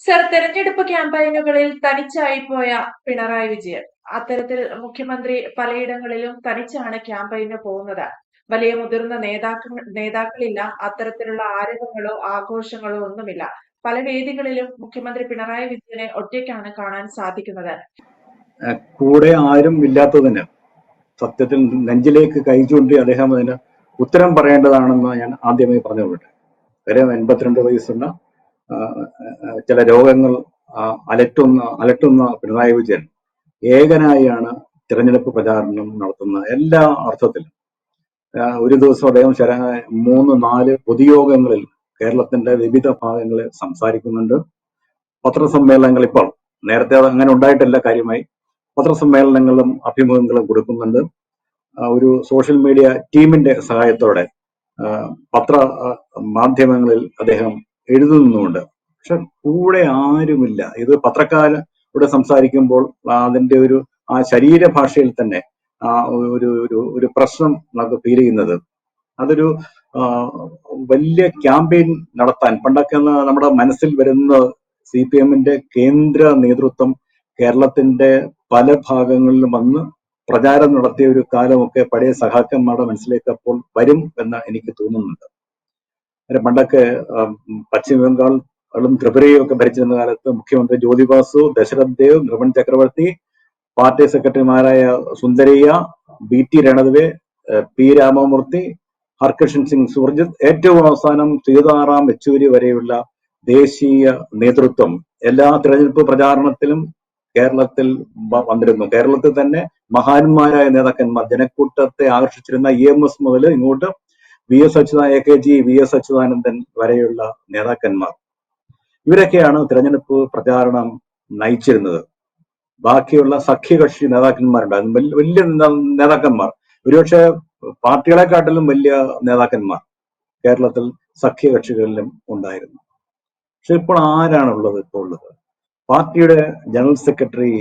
Sir, തെരഞ്ഞെടുപ്പ് ക്യാമ്പയിനുകളിൽ തനിച്ചായിപ്പോയ പിണറായി വിജയൻ. അത്തരത്തിൽ മുഖ്യമന്ത്രി പലയിടങ്ങളിലും തനിച്ചാണ് ക്യാമ്പയിന് പോകുന്നത്. വലിയ മുതിർന്ന നേതാക്കളില്ല. അത്തരത്തിലുള്ള ആരവങ്ങളോ ആഘോഷങ്ങളോ ഒന്നുമില്ല. പല വേദികളിലും മുഖ്യമന്ത്രി പിണറായി വിജയനെ ഒറ്റയ്ക്കാണ് കാണാൻ സാധിക്കുന്നത്. കൂടെ ആരും ഇല്ലാത്തതിന് സത്യത്തിൽ നെഞ്ചിലേക്ക് കൈ ചൂണ്ടി അദ്ദേഹം അതിന് ഉത്തരം പറയേണ്ടതാണെന്ന് ഞാൻ ആദ്യമേ പറഞ്ഞു കൊള്ളട്ടെ. കാര്യം 82 വയസ്സുള്ള ചില രോഗങ്ങൾ അലട്ടുന്ന പിണറായി വിജയൻ ഏകനായാണ് തിരഞ്ഞെടുപ്പ് പ്രചാരണം നടത്തുന്ന എല്ലാ അർത്ഥത്തിലും. ഒരു ദിവസം അദ്ദേഹം 3-4 പൊതുയോഗങ്ങളിൽ കേരളത്തിന്റെ വിവിധ ഭാഗങ്ങളിൽ സംസാരിക്കുന്നുണ്ട്. പത്രസമ്മേളനങ്ങൾ ഇപ്പോൾ നേരത്തെ അത് അങ്ങനെ ഉണ്ടായിട്ടില്ല. കാര്യമായി പത്രസമ്മേളനങ്ങളും അഭിമുഖങ്ങളും കൊടുക്കുന്നുണ്ട്. ഒരു സോഷ്യൽ മീഡിയ ടീമിന്റെ സഹായത്തോടെ പത്ര മാധ്യമങ്ങളിൽ അദ്ദേഹം എഴുതുന്നുമുണ്ട്. പക്ഷെ കൂടെ ആരുമില്ല. ഇത് പത്രക്കാരോട് സംസാരിക്കുമ്പോൾ അതിന്റെ ഒരു ആ ശരീരഭാഷയിൽ തന്നെ ഒരു പ്രശ്നം നമുക്ക് ഫീൽ ചെയ്യുന്നത്, അതൊരു വലിയ ക്യാമ്പയിൻ നടത്താൻ പണ്ടൊക്കെ നമ്മുടെ മനസ്സിൽ വരുന്ന CPM-ന്റെ കേന്ദ്ര നേതൃത്വം കേരളത്തിന്റെ പല ഭാഗങ്ങളിലും വന്ന് പ്രചാരം നടത്തിയ ഒരു കാലമൊക്കെ പഴയ സഖാക്കന്മാരുടെ മനസ്സിലേക്ക് അപ്പോൾ വരും എന്ന് എനിക്ക് തോന്നുന്നുണ്ട്. പണ്ടൊക്കെ പശ്ചിമ ബംഗാളും ത്രിപുരയും ഒക്കെ ഭരിച്ചിരുന്ന കാലത്ത് മുഖ്യമന്ത്രി ജ്യോതിബാസു, ദശരഥ് ദേവ്, നൃപൻ ചക്രവർത്തി, പാർട്ടി സെക്രട്ടറിമാരായ സുന്ദരയ്യ, BT രണദവെ, P രാമമൂർത്തി, ഹർകൃഷ്ണൻ സിംഗ് സുർജിത്, ഏറ്റവും അവസാനം സീതാറാം യെച്ചൂരി വരെയുള്ള ദേശീയ നേതൃത്വം എല്ലാ തിരഞ്ഞെടുപ്പ് പ്രചാരണത്തിലും കേരളത്തിൽ വന്നിരുന്നു. കേരളത്തിൽ തന്നെ മഹാന്മാരായ നേതാക്കന്മാർ, ജനക്കൂട്ടത്തെ ആകർഷിച്ചിരുന്ന EMS മുതൽ ഇങ്ങോട്ട് AKG VS അച്യുതാനന്ദൻ വരെയുള്ള നേതാക്കന്മാർ, ഇവരൊക്കെയാണ് തിരഞ്ഞെടുപ്പ് പ്രചാരണം നയിച്ചിരുന്നത്. ബാക്കിയുള്ള സഖ്യകക്ഷി നേതാക്കന്മാരുണ്ടായിരുന്നു, വലിയ നേതാക്കന്മാർ, ഒരുപക്ഷെ പാർട്ടികളെക്കാട്ടിലും വലിയ നേതാക്കന്മാർ കേരളത്തിൽ സഖ്യകക്ഷികളിലും ഉണ്ടായിരുന്നു. പക്ഷെ ഇപ്പോൾ ആരാണുള്ളത്? ഇപ്പോൾ ഉള്ളത് പാർട്ടിയുടെ ജനറൽ സെക്രട്ടറി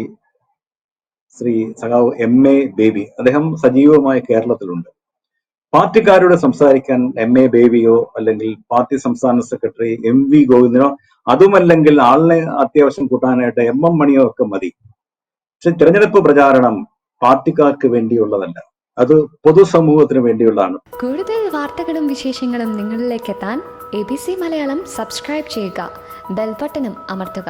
ശ്രീ സഖാവ് MA ബേബി. അദ്ദേഹം സജീവമായി കേരളത്തിലുണ്ട്. പാർട്ടിക്കാരോട് സംസാരിക്കാൻ MA ബേബിയോ അല്ലെങ്കിൽ പാർട്ടി സംസ്ഥാന സെക്രട്ടറി MV ഗോവിന്ദനോ, അതുമല്ലെങ്കിൽ ആളിനെ അത്യാവശ്യം കൂട്ടാനായിട്ട് MM മണിയോ ഒക്കെ മതി. പക്ഷെ തിരഞ്ഞെടുപ്പ് പ്രചാരണം പാർട്ടിക്കാർക്ക് വേണ്ടിയുള്ളതല്ല, അത് പൊതുസമൂഹത്തിന് വേണ്ടിയുള്ളതാണ്. കൂടുതൽ വാർത്തകളും വിശേഷങ്ങളും നിങ്ങളിലേക്ക് എത്താൻ ABC മലയാളം സബ്സ്ക്രൈബ് ചെയ്യുക, ബെൽബട്ടനും അമർത്തുക.